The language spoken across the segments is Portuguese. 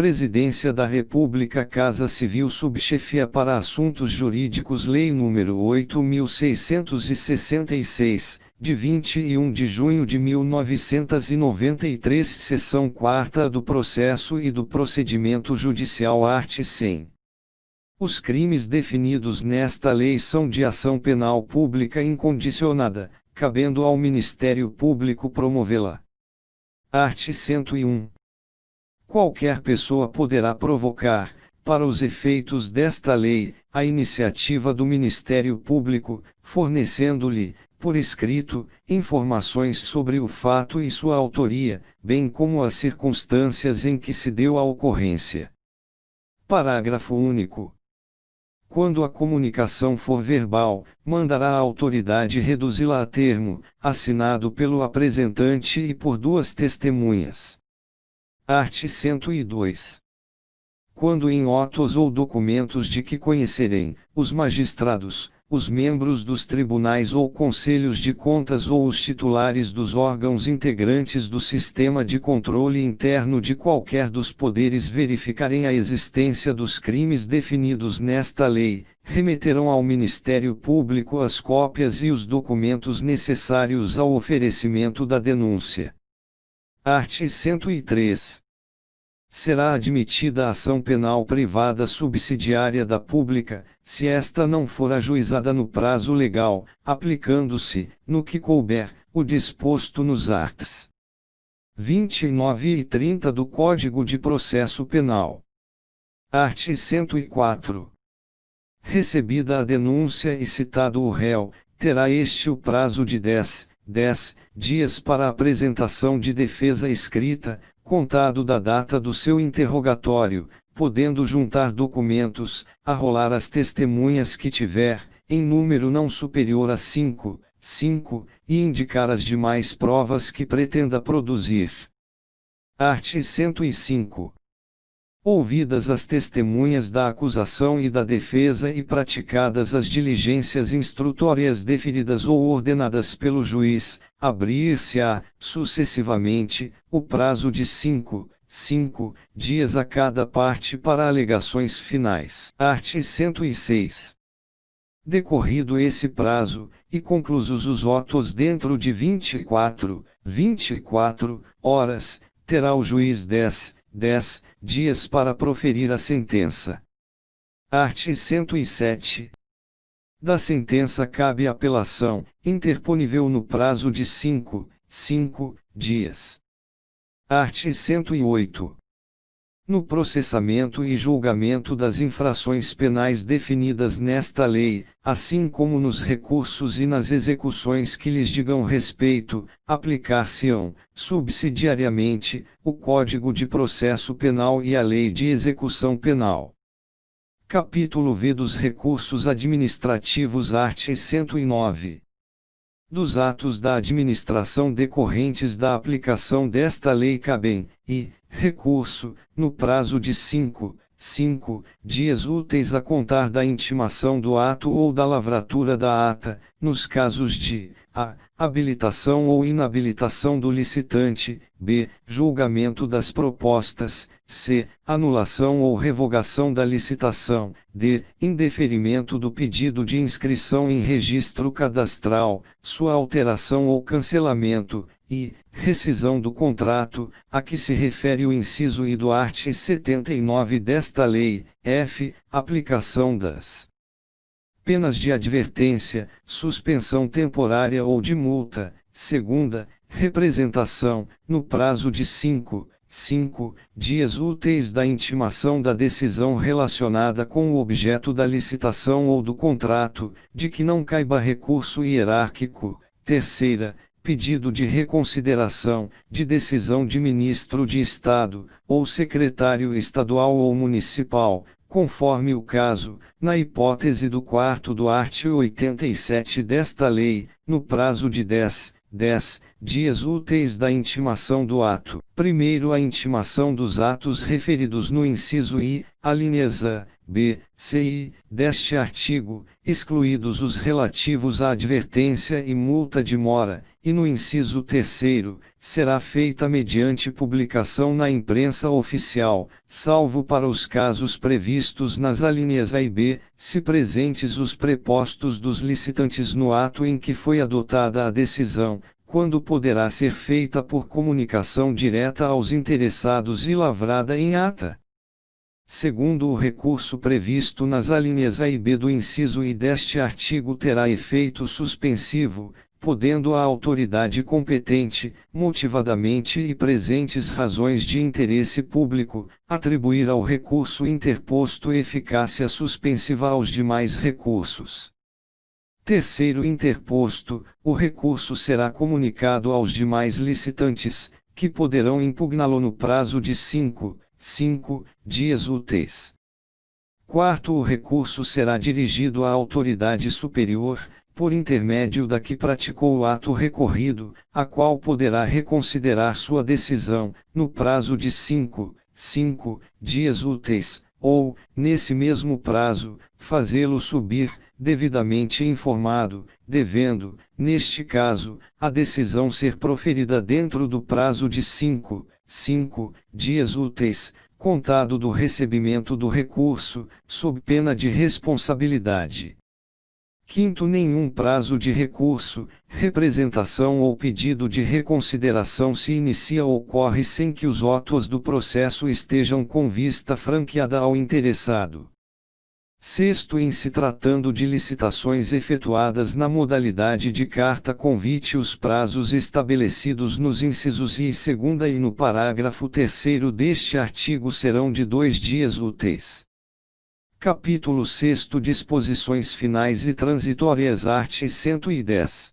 Presidência da República, Casa Civil, Subchefia para Assuntos Jurídicos, Lei nº 8.666, de 21 de junho de 1993, Seção 4ª do Processo e do Procedimento Judicial, art. 100. Os crimes definidos nesta lei são de ação penal pública incondicionada, cabendo ao Ministério Público promovê-la. Art. 101. Qualquer pessoa poderá provocar, para os efeitos desta lei, a iniciativa do Ministério Público, fornecendo-lhe, por escrito, informações sobre o fato e sua autoria, bem como as circunstâncias em que se deu a ocorrência. Parágrafo único. Quando a comunicação for verbal, mandará a autoridade reduzi-la a termo, assinado pelo apresentante e por duas testemunhas. Art. 102. Quando em autos ou documentos de que conhecerem, os magistrados, os membros dos tribunais ou conselhos de contas ou os titulares dos órgãos integrantes do sistema de controle interno de qualquer dos poderes verificarem a existência dos crimes definidos nesta lei, remeterão ao Ministério Público as cópias e os documentos necessários ao oferecimento da denúncia. Art. 103. Será admitida a ação penal privada subsidiária da pública, se esta não for ajuizada no prazo legal, aplicando-se, no que couber, o disposto nos arts. 29 e 30 do Código de Processo Penal. Art. 104. Recebida a denúncia e citado o réu, terá este o prazo de 10 dias para a apresentação de defesa escrita, contado da data do seu interrogatório, podendo juntar documentos, arrolar as testemunhas que tiver, em número não superior a 5, e indicar as demais provas que pretenda produzir. Art. 105. Ouvidas as testemunhas da acusação e da defesa e praticadas as diligências instrutórias deferidas ou ordenadas pelo juiz, abrir-se-á, sucessivamente, o prazo de 5 dias a cada parte para alegações finais. Art. 106. Decorrido esse prazo, e conclusos os autos dentro de 24 horas, terá o juiz 10 dias para proferir a sentença. Art. 107. Da sentença cabe apelação, interponível no prazo de 5 dias. Art. 108. No processamento e julgamento das infrações penais definidas nesta lei, assim como nos recursos e nas execuções que lhes digam respeito, aplicar-se-ão, subsidiariamente, o Código de Processo Penal e a Lei de Execução Penal. Capítulo V dos Recursos Administrativos, art. 109. Dos atos da administração decorrentes da aplicação desta lei cabem, e, recurso, no prazo de 5 dias úteis a contar da intimação do ato ou da lavratura da ata, nos casos de a. Habilitação ou inabilitação do licitante, b. Julgamento das propostas, c. Anulação ou revogação da licitação, d. Indeferimento do pedido de inscrição em registro cadastral, sua alteração ou cancelamento, e rescisão do contrato, a que se refere o inciso I do art. 79 desta lei, f. Aplicação das penas de advertência, suspensão temporária ou de multa, segunda, representação, no prazo de 5 dias úteis da intimação da decisão relacionada com o objeto da licitação ou do contrato, de que não caiba recurso hierárquico, terceira, pedido de reconsideração, de decisão de ministro de Estado, ou secretário estadual ou municipal, conforme o caso, na hipótese do 4º do art. 87 desta lei, no prazo de 10 dias úteis da intimação do ato. Primeiro, a intimação dos atos referidos no inciso I, alíneas A, B, C e I, deste artigo, excluídos os relativos à advertência e multa de mora, e no inciso 3º, será feita mediante publicação na imprensa oficial, salvo para os casos previstos nas alíneas A e B, se presentes os prepostos dos licitantes no ato em que foi adotada a decisão, quando poderá ser feita por comunicação direta aos interessados e lavrada em ata. Segundo o recurso previsto nas alíneas A e B do inciso I deste artigo terá efeito suspensivo, podendo a autoridade competente, motivadamente e presentes razões de interesse público, atribuir ao recurso interposto eficácia suspensiva aos demais recursos. Terceiro interposto, o recurso será comunicado aos demais licitantes, que poderão impugná-lo no prazo de 5 dias úteis. Quarto, o recurso será dirigido à autoridade superior, por intermédio da que praticou o ato recorrido, a qual poderá reconsiderar sua decisão, no prazo de 5 dias úteis, ou, nesse mesmo prazo, fazê-lo subir, devidamente informado, devendo, neste caso, a decisão ser proferida dentro do prazo de 5 dias úteis, contado do recebimento do recurso, sob pena de responsabilidade. Quinto, nenhum prazo de recurso, representação ou pedido de reconsideração se inicia ou ocorre sem que os autos do processo estejam com vista franqueada ao interessado. Sexto, em se tratando de licitações efetuadas na modalidade de carta-convite, os prazos estabelecidos nos incisos I e 2ª e no parágrafo 3º deste artigo serão de 2 dias úteis. Capítulo 6. Disposições finais e transitórias. Art. 110.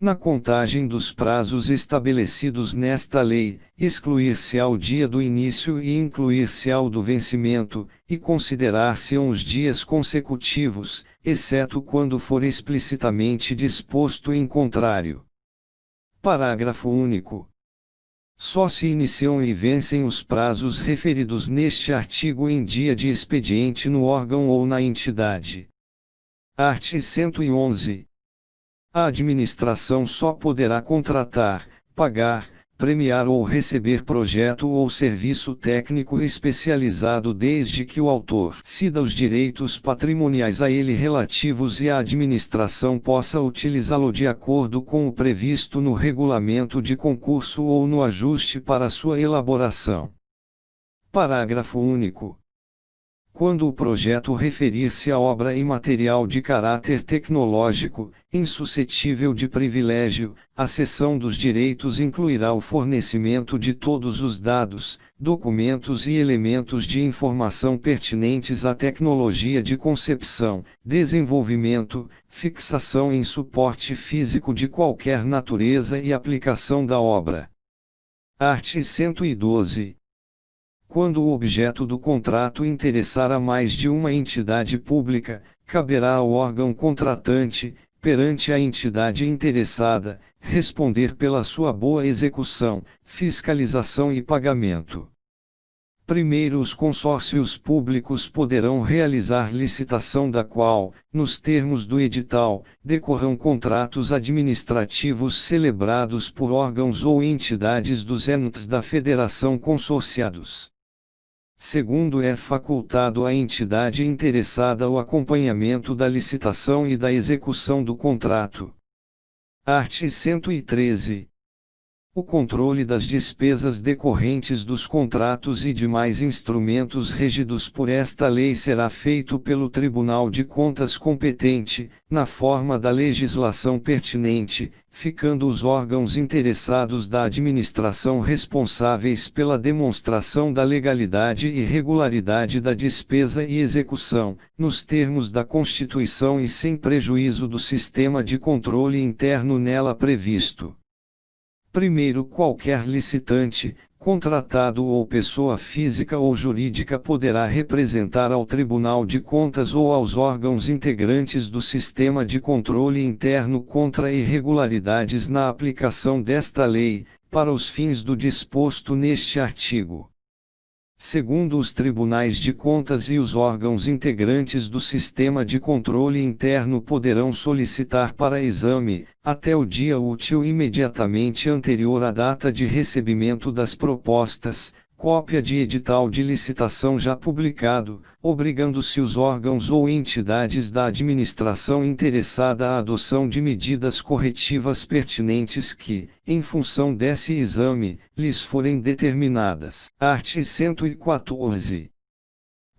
Na contagem dos prazos estabelecidos nesta lei, excluir-se-á o dia do início e incluir-se-á o do vencimento, e considerar-se-ão os dias consecutivos, exceto quando for explicitamente disposto em contrário. Parágrafo único. Só se iniciam e vencem os prazos referidos neste artigo em dia de expediente no órgão ou na entidade. Art. 111. A administração só poderá contratar, pagar, premiar ou receber projeto ou serviço técnico especializado desde que o autor ceda os direitos patrimoniais a ele relativos e a administração possa utilizá-lo de acordo com o previsto no regulamento de concurso ou no ajuste para sua elaboração. Parágrafo único. Quando o projeto referir-se a obra e material de caráter tecnológico, insuscetível de privilégio, a cessão dos direitos incluirá o fornecimento de todos os dados, documentos e elementos de informação pertinentes à tecnologia de concepção, desenvolvimento, fixação em suporte físico de qualquer natureza e aplicação da obra. Art. 112. Quando o objeto do contrato interessar a mais de uma entidade pública, caberá ao órgão contratante, perante a entidade interessada, responder pela sua boa execução, fiscalização e pagamento. Primeiro, os consórcios públicos poderão realizar licitação da qual, nos termos do edital, decorram contratos administrativos celebrados por órgãos ou entidades dos entes da Federação consorciados. Segundo, é facultado à entidade interessada o acompanhamento da licitação e da execução do contrato. Art. 113. O controle das despesas decorrentes dos contratos e demais instrumentos regidos por esta lei será feito pelo Tribunal de Contas competente, na forma da legislação pertinente, ficando os órgãos interessados da administração responsáveis pela demonstração da legalidade e regularidade da despesa e execução, nos termos da Constituição e sem prejuízo do sistema de controle interno nela previsto. Primeiro, qualquer licitante, contratado ou pessoa física ou jurídica poderá representar ao Tribunal de Contas ou aos órgãos integrantes do sistema de controle interno contra irregularidades na aplicação desta lei, para os fins do disposto neste artigo. Segundo os tribunais de contas e os órgãos integrantes do sistema de controle interno poderão solicitar para exame, até o dia útil imediatamente anterior à data de recebimento das propostas, cópia de edital de licitação já publicado, obrigando-se os órgãos ou entidades da administração interessada à adoção de medidas corretivas pertinentes que, em função desse exame, lhes forem determinadas. Art. 114.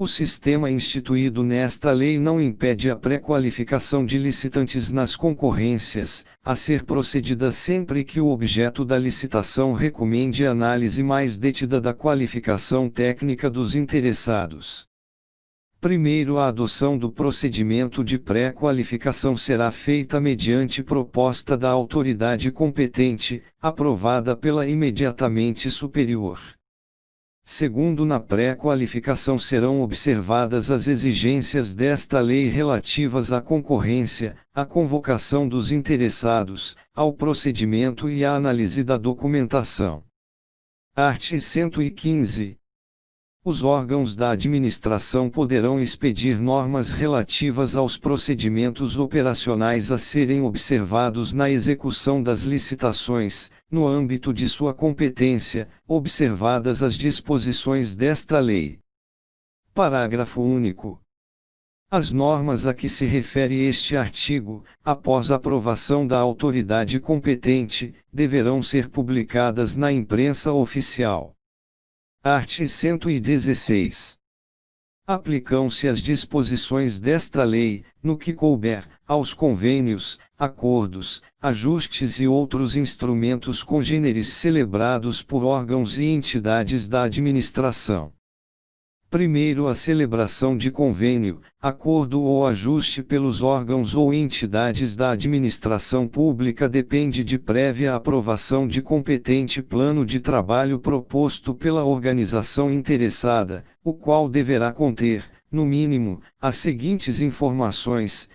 O sistema instituído nesta lei não impede a pré-qualificação de licitantes nas concorrências, a ser procedida sempre que o objeto da licitação recomende análise mais detida da qualificação técnica dos interessados. Primeiro, a adoção do procedimento de pré-qualificação será feita mediante proposta da autoridade competente, aprovada pela imediatamente superior. Segundo, na pré-qualificação serão observadas as exigências desta lei relativas à concorrência, à convocação dos interessados, ao procedimento e à análise da documentação. Art. 115. Os órgãos da administração poderão expedir normas relativas aos procedimentos operacionais a serem observados na execução das licitações, no âmbito de sua competência, observadas as disposições desta lei. Parágrafo único. As normas a que se refere este artigo, após aprovação da autoridade competente, deverão ser publicadas na imprensa oficial. Art. 116. Aplicam-se as disposições desta lei, no que couber, aos convênios, acordos, ajustes e outros instrumentos congêneres celebrados por órgãos e entidades da administração. Primeiro, a celebração de convênio, acordo ou ajuste pelos órgãos ou entidades da administração pública depende de prévia aprovação de competente plano de trabalho proposto pela organização interessada, o qual deverá conter, no mínimo, as seguintes informações: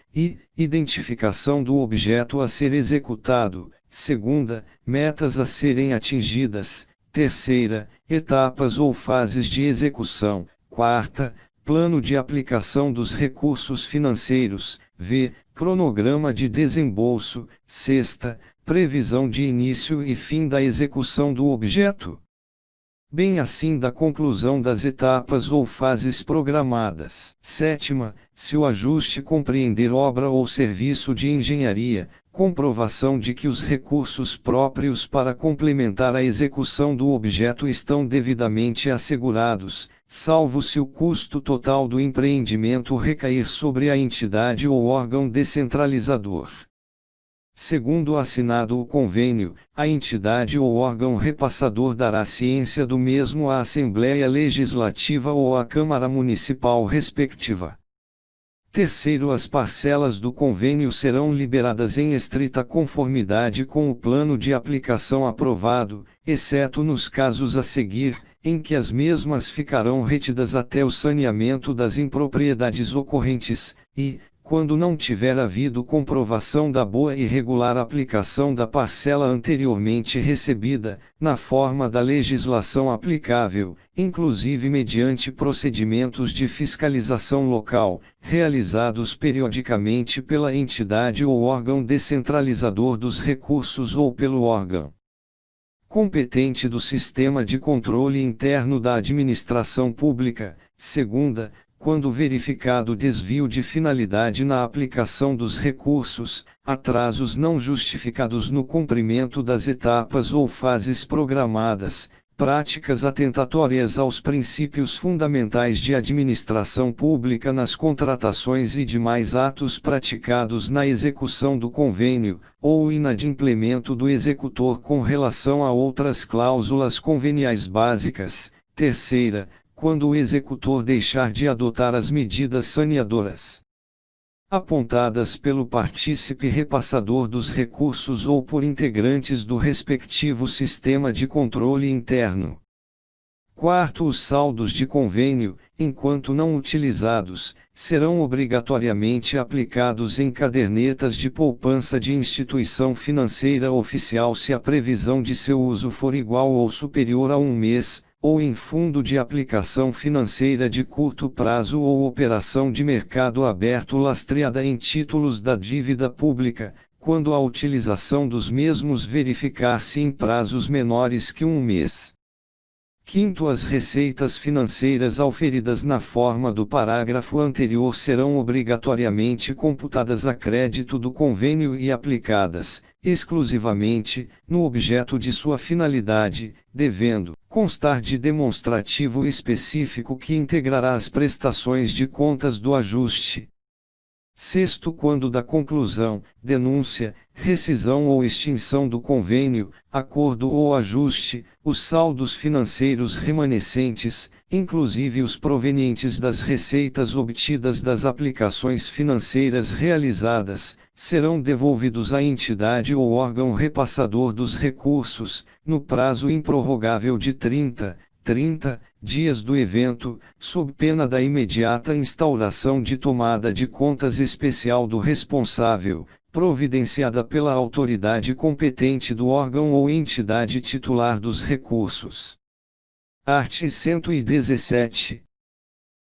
identificação do objeto a ser executado; segunda, metas a serem atingidas; terceira, etapas ou fases de execução; quarta, plano de aplicação dos recursos financeiros, cronograma de desembolso; sexta, previsão de início e fim da execução do objeto, bem assim da conclusão das etapas ou fases programadas. Sétima, se o ajuste compreender obra ou serviço de engenharia, comprovação de que os recursos próprios para complementar a execução do objeto estão devidamente assegurados, salvo se o custo total do empreendimento recair sobre a entidade ou órgão descentralizador. Segundo assinado o convênio, a entidade ou órgão repassador dará ciência do mesmo à Assembleia Legislativa ou à Câmara Municipal respectiva. Terceiro, as parcelas do convênio serão liberadas em estrita conformidade com o plano de aplicação aprovado, exceto nos casos a seguir, em que as mesmas ficarão retidas até o saneamento das impropriedades ocorrentes, e, quando não tiver havido comprovação da boa e regular aplicação da parcela anteriormente recebida, na forma da legislação aplicável, inclusive mediante procedimentos de fiscalização local, realizados periodicamente pela entidade ou órgão descentralizador dos recursos ou pelo órgão competente do sistema de controle interno da administração pública. Segunda, quando verificado desvio de finalidade na aplicação dos recursos, atrasos não justificados no cumprimento das etapas ou fases programadas, práticas atentatórias aos princípios fundamentais de administração pública nas contratações e demais atos praticados na execução do convênio, ou inadimplemento do executor com relação a outras cláusulas conveniais básicas. Terceira, quando o executor deixar de adotar as medidas saneadoras apontadas pelo partícipe repassador dos recursos ou por integrantes do respectivo sistema de controle interno. Quarto, os saldos de convênio, enquanto não utilizados, serão obrigatoriamente aplicados em cadernetas de poupança de instituição financeira oficial se a previsão de seu uso for igual ou superior a um mês, ou em fundo de aplicação financeira de curto prazo ou operação de mercado aberto lastreada em títulos da dívida pública, quando a utilização dos mesmos verificar-se em prazos menores que um mês. Quinto, as receitas financeiras auferidas na forma do parágrafo anterior serão obrigatoriamente computadas a crédito do convênio e aplicadas, exclusivamente, no objeto de sua finalidade, devendo constar de demonstrativo específico que integrará as prestações de contas do ajuste. Sexto, quando da conclusão, denúncia, rescisão ou extinção do convênio, acordo ou ajuste, os saldos financeiros remanescentes, inclusive os provenientes das receitas obtidas das aplicações financeiras realizadas, serão devolvidos à entidade ou órgão repassador dos recursos, no prazo improrrogável de 30 dias do evento, sob pena da imediata instauração de tomada de contas especial do responsável, providenciada pela autoridade competente do órgão ou entidade titular dos recursos. Art. 117.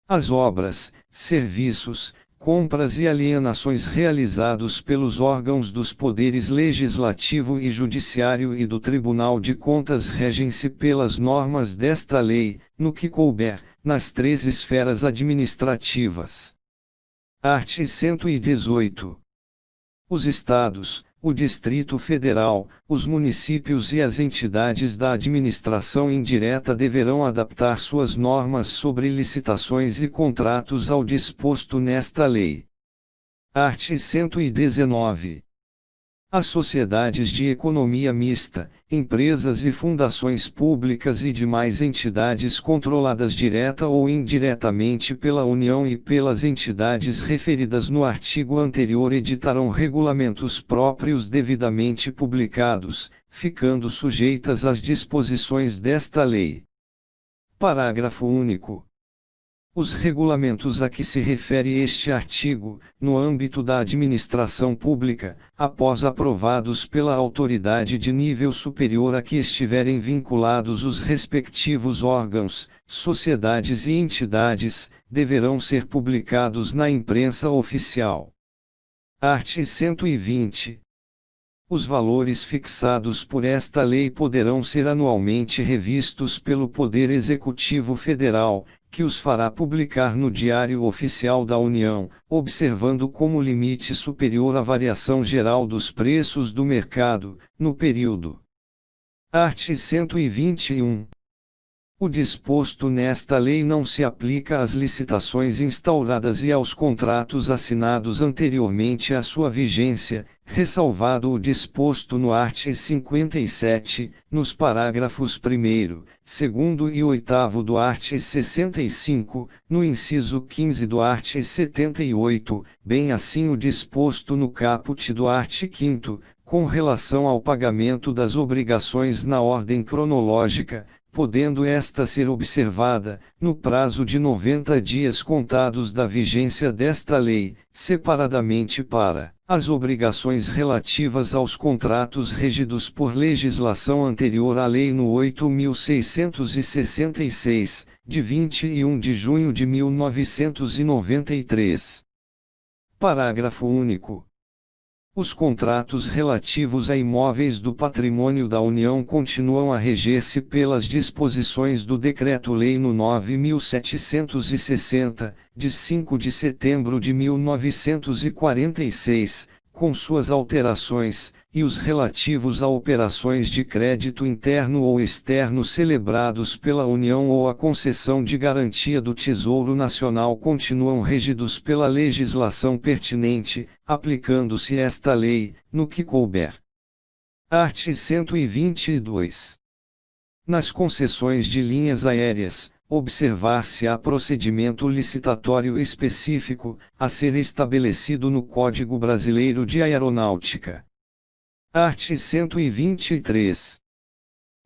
As obras, serviços, compras e alienações realizados pelos órgãos dos poderes legislativo e judiciário e do Tribunal de Contas regem-se pelas normas desta lei, no que couber, nas 3 esferas administrativas. Art. 118. Os Estados, o Distrito Federal, os municípios e as entidades da administração indireta deverão adaptar suas normas sobre licitações e contratos ao disposto nesta lei. Art. 119. As sociedades de economia mista, empresas e fundações públicas e demais entidades controladas direta ou indiretamente pela União e pelas entidades referidas no artigo anterior editarão regulamentos próprios devidamente publicados, ficando sujeitas às disposições desta lei. Parágrafo único. Os regulamentos a que se refere este artigo, no âmbito da administração pública, após aprovados pela autoridade de nível superior a que estiverem vinculados os respectivos órgãos, sociedades e entidades, deverão ser publicados na imprensa oficial. Art. 120. Os valores fixados por esta lei poderão ser anualmente revistos pelo Poder Executivo Federal, que os fará publicar no Diário Oficial da União, observando como limite superior a variação geral dos preços do mercado, no período. Art. 121. O disposto nesta lei não se aplica às licitações instauradas e aos contratos assinados anteriormente à sua vigência, ressalvado o disposto no art. 57, nos parágrafos 1º, 2º e 8º do art. 65, no inciso 15 do art. 78, bem assim o disposto no caput do art. 5º, com relação ao pagamento das obrigações na ordem cronológica, podendo esta ser observada, no prazo de 90 dias contados da vigência desta lei, separadamente para as obrigações relativas aos contratos regidos por legislação anterior à Lei no 8.666, de 21 de junho de 1993. Parágrafo único. Os contratos relativos a imóveis do patrimônio da União continuam a reger-se pelas disposições do Decreto-Lei no 9.760, de 5 de setembro de 1946, com suas alterações, e os relativos a operações de crédito interno ou externo celebrados pela União ou a concessão de garantia do Tesouro Nacional continuam regidos pela legislação pertinente, aplicando-se esta lei, no que couber. Art. 122. Nas concessões de linhas aéreas, observar-se-á procedimento licitatório específico, a ser estabelecido no Código Brasileiro de Aeronáutica. Art. 123.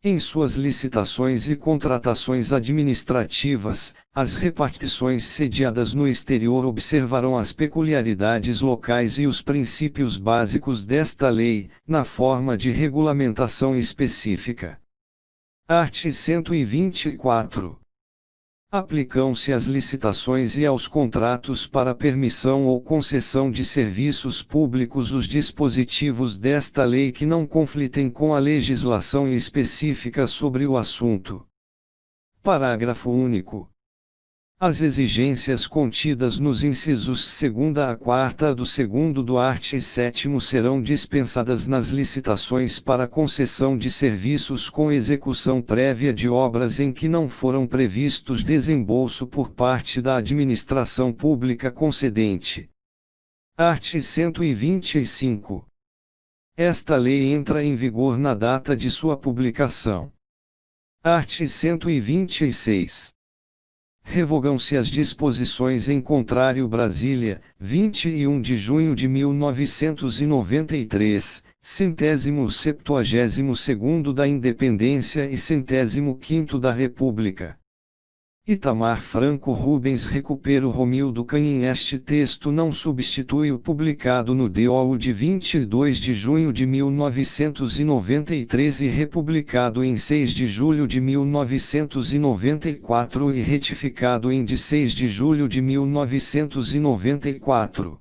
Em suas licitações e contratações administrativas, as repartições sediadas no exterior observarão as peculiaridades locais e os princípios básicos desta lei, na forma de regulamentação específica. Art. 124. Aplicam-se às licitações e aos contratos para permissão ou concessão de serviços públicos os dispositivos desta lei que não conflitem com a legislação específica sobre o assunto. Parágrafo único. As exigências contidas nos incisos 2ª a 4ª do 2º do art. 7º serão dispensadas nas licitações para concessão de serviços com execução prévia de obras em que não foram previstos desembolso por parte da administração pública concedente. Art. 125. Esta lei entra em vigor na data de sua publicação. Art. 126. Revogam-se as disposições em contrário Brasília, 21 de junho de 1993, 172º da Independência e 105º da República. Itamar Franco Rubens recupera o Romildo Canhin. Este texto não substitui o publicado no DOU de 22 de junho de 1993 e republicado em 6 de julho de 1994 e retificado em de 6 de julho de 1994.